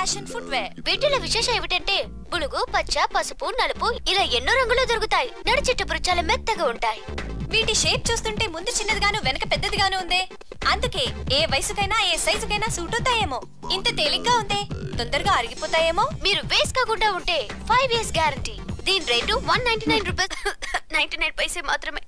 Fashion footwear. వీటిలో విశేషం ఏమిటంటే బులుగు, పచ్చ, పసుపు, నలుపు ఇలా ఎన్నో రంగులు దొరుకుతాయి. నడిచెట్టపురు చాలా మెత్తగా ఉంటాయి. వీటి షేప్ చూస్తుంటే ముందు చిన్నదిగాను వెనక పెద్దదిగాను ఉంది. అందుకే ఏ వయసుకైనా ఏ సైజుకైనా సూట్ అవుతాయేమో. ఇంత తేలిగ్గా ఉంది, తొందరగా అరిగిపోతాయేమో. మీరు వేసుకోకుండా ఉంటే 5 years గ్యారంటీ. దీని రేటు 199 రూపీస్ 99 పైసే మాత్రమే.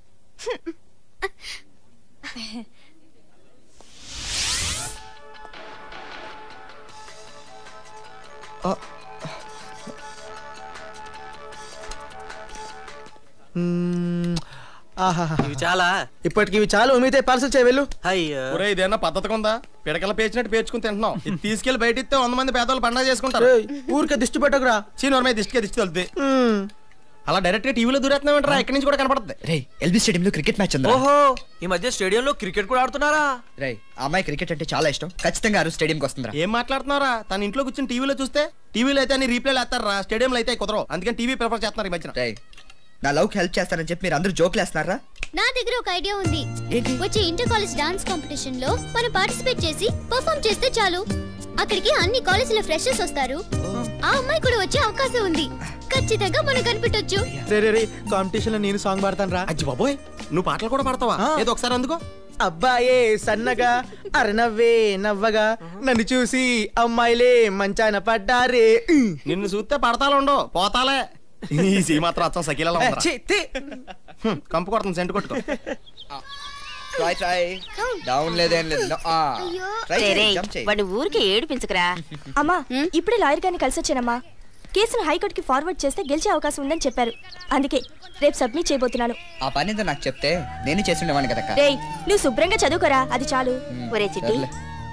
చాలా ఇప్పటికి ఇవి చాలు. మీతే పార్సల్ చేయ వెళ్ళు. అయ్యో ఇదేనా పద్ధతిగా ఉందా? పిడకల పేచినట్టు పేర్చుకుని తింటున్నాం. ఇది తీసుకెళ్లి బయట ఇస్తే 100 మంది పేదవాళ్ళు పండుగ చేసుకుంటారు. ఊరికే దిష్టి పెట్టకురా. చీనోర్మై దిష్టికే దిష్టి తలుతుంది. అలా డైరెక్ట్ గా టీవీలో దూరేస్తున్నామంటారా? ఎక్కడి నుంచి కూడా కనపడుతుంది. రే ఎల్బీ స్టేడియం లో క్రికెట్ మ్యాచ్ ఉంది. ఓహో ఈ మధ్య స్టేడియం లో క్రికెట్ కూడా ఆడుతున్నారా? రే అమ్మాయి క్రికెట్ అంటే చాలా ఇష్టం. ఖచ్చితంగా ఆ స్టేడియంకి వస్తుందిరా. ఏం మాట్లాడుతున్నారా? తన ఇంట్లో కూర్చొని టీవీలో చూస్తే టీవీలో అయితే అన్ని రీప్లేలు వేస్తారా, స్టేడియంలో అయితే కుదరవు. అందుకని టీవీ ప్రిఫర్ చేస్తున్నారు ఈ మధ్యన. రే నా లవ్ కి హెల్ప్ చేస్తారని చెప్పి మీరు అందరూ జోకులు వేస్తున్నారా? నా దగ్గర ఒక ఐడియా ఉంది. వచ్చే ఇంటర్ కాలేజ్ డాన్స్ కాంపిటీషన్ లో మనం పార్టిసిపేట్ చేసి పర్ఫార్మ్ చేస్తే చాలు. అక్కడికి అన్ని కాలేజీల ఫ్రెషర్స్ వస్తారు. ఆ అమ్మాయి కూడా వచ్చే అవకాశం ఉంది. ఖచ్చితంగా మనం కనిపెట్టొచ్చు. రే కాంపిటీషన్ లో నేను సాంగ్ పాడతాను రా. అజ్జి బాబోయ్, నువ్వు పాటలు కూడా పాడతావా? ఏదో ఒకసారి అందుకో. అబ్బాయే సన్నగా అరనవ్వే నవ్వగా నన్ను చూసి అమ్మాయిలే మంచాన పడ్డారే. నిన్ను చూస్తే పడతాలు ఉండవు, పోతాలే. ఈ మాత్రం అచ్చం సకీలా కంపు కొడుతుంది. సెంటు కొట్టుకో. ట్రై డౌన్ లేదేం లేదు. వాడి ఊరికి ఏడిపించకరా. అమ్మా ఇప్పుడే లాయర్ గారిని కలిసి వచ్చానమ్మా. కేసును హైకోర్టుకి ఫార్వర్డ్ చేస్తే గెలిచే అవకాశం ఉందని చెప్పారు. అందుకే రేపు సబ్మిట్ చేయబోతున్నాను. ఆ పని ఏందో నాకు చెప్తే నేను చేసి ఉండేవాడిని కదా. రేయ్ నువ్వు శుభ్రంగా చదువుకోరా, అది చాలు. ఒరే చిట్టి,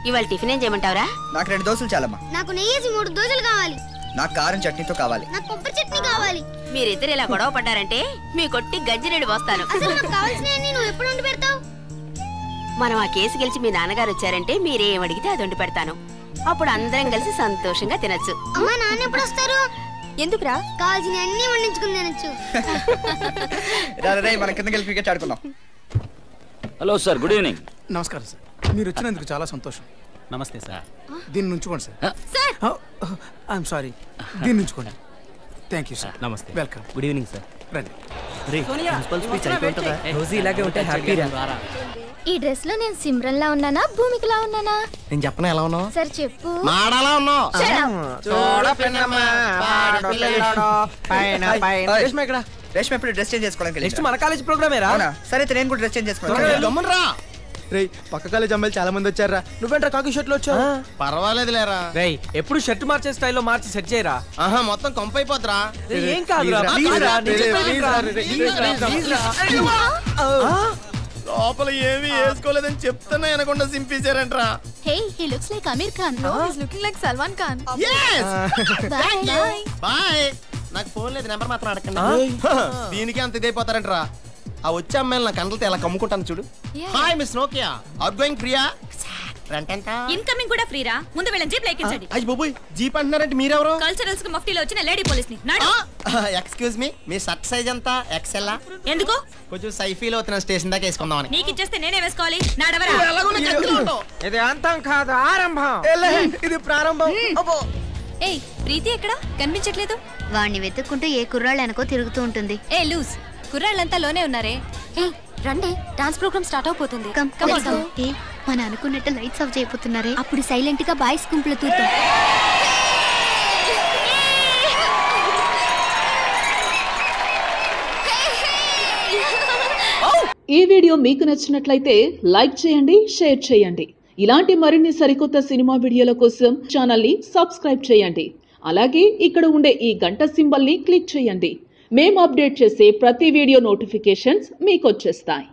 ఇవాళ టిఫిన్ ఏం చేయమంటావురా? నాకు 2 దోశలు చాలమ్మా. నాకు నెయ్యేసి 3 దోశలు కావాలి. నాకు కారం చట్నీతో కావాలి. నాకు కొబ్బరి చట్నీ కావాలి. మీరిద్దరు ఇలా గొడవ పడ్డారంటే మీ కొట్టి గజ్జిరెడ్డి వస్తాను. అసలు నాకు కావాల్సినవన్నీ నువ్వు ఎప్పుడు వండి పెడతావు? మనం ఆ కేసు గెలిచి మీ నాన్నగారు వచ్చారంటే మీరేం అడిగితే అది వండి పెడతాను. అప్పుడు అందరం కలిసి సంతోషంగా తినచ్చు. అమ్మా నాన్న ఎప్పుడు వస్తారు? ఎందుకురా? కావాల్సిన అన్ని వండించుకుని తినచ్చు. మన కింద కలిసి క్రికెట్ ఆడుకుందాం. Hello sir, good evening. నమస్కారం సార్, మీరు వచ్చినందుకు చాలా సంతోషం. నమస్తే సార్. దీన్ని ఉంచుకోండి సార్. ఐఎమ్ సారీ, దీన్ని ఉంచుకోండి. Thank you sir. నమస్తే. వెల్కమ్. Good evening sir. రండి. రోజు ఇలాగే ఉంటే హ్యాపీరా. ఈ డ్రెస్ లో నేను సిమ్రన్ లా ఉన్నానా, భూమికలా ఉన్నానా? నేను చెప్పనా ఎలా ఉన్నావు? సరే చెప్పు. మాడాలా ఉన్నావు. రేష్మ ఎప్పుడు డ్రెస్ చేంజ్ చేసుకోవడానికి నెక్స్ట్ మన కాలేజ్ ప్రోగ్రామ్ అవునా? సరే అయితే నేను కూడా డ్రెస్ చేంజ్ చేసుకోవాలి. గమ్మునరా. రే పక్క కాలేజ్ అమ్మాయిలు చాలా మంది వచ్చారా. నువ్వేంట్రా కాకి షర్ట్ లో వచ్చావు? పర్వాలేదు లేరా. రేయ్ ఎప్పుడు షర్ట్ మార్చే స్టైల్లో మార్చి సెట్ చేయరా. ఆహా మొత్తం కంపు అయిపోద్రా. ఏం కాదురా. లోపల ఏమీ వేసుకోలేదని చెప్తున్నా అనకుండా సింపేశారంట్రా. Hey he looks like Aamir Khan. No he is looking like Salman Khan. Bye. నాకు ఫోన్ లేదు, నెంబర్ మాత్రం అడగండి. దీనికి అంత ఇదైపోతారంట్రా. ఆ వచ్చే అమ్మాయిలు నా కండ్లతో ఎలా కమ్ముకుంటాను చూడు. Hi miss Nokia, outgoing ఫ్రీయా? ఇన్కమింగ్ కూడా ఫ్రీరా. ముందు వెళ్ళండి, జీప్ ఎక్కించండి. అయ్య బాబోయ్, జీప్ అంటున్నారంటే మీరెవరు? కల్చరల్స్ కు మఫ్టీలో వచ్చిన లేడీ పోలీస్ ని. ఎక్స్క్యూజ్ మీ, మీ షర్ట్ సైజ్ ఎంత? ఎక్సెల్? ఎందుకు? కొంచెం సైఫీలో వచ్చిన స్టేషన్ దాకా వేసుకుందామని. నీకు ఇచ్చేస్తే నేనే వేసుకోవాలి. నాడవరా. ఇది అంతం కాదు, ఆరంభం. ఇది ప్రారంభం. ఏయ్ ప్రీతి ఎక్కడ కనిపించట్లేదు? వాణ్ణి వెతుక్కుంటూ ఏ కుర్రాళ్ళు వెనకో తిరుగుతూ ఉంటుంది. ఏ లూస్, కుర్రాళ్ళంతా లోనే ఉన్నారే. రండి, డాన్స్ ప్రోగ్రామ్ స్టార్ట్ అవబోతుంది. మన అనుకున్నట్టు లైట్స్ ఆఫ్ చేయబోతున్నారే, అప్పుడు సైలెంట్ గా బాయ్స్ గుంపులో తూద్దాం. ఈ వీడియో మీకు నచ్చినట్లయితే లైక్ చేయండి, షేర్ చేయండి. ఇలాంటి మరిన్ని సరికొత్త సినిమా వీడియోల కోసం ఛానల్ ని సబ్స్క్రైబ్ చేయండి. అలాగే ఇక్కడ ఉండే ఈ గంట సింబల్ ని క్లిక్ చేయండి. మేము అప్డేట్ చేసే ప్రతి వీడియో నోటిఫికేషన్స్ మీకు వచ్చేస్తాయి.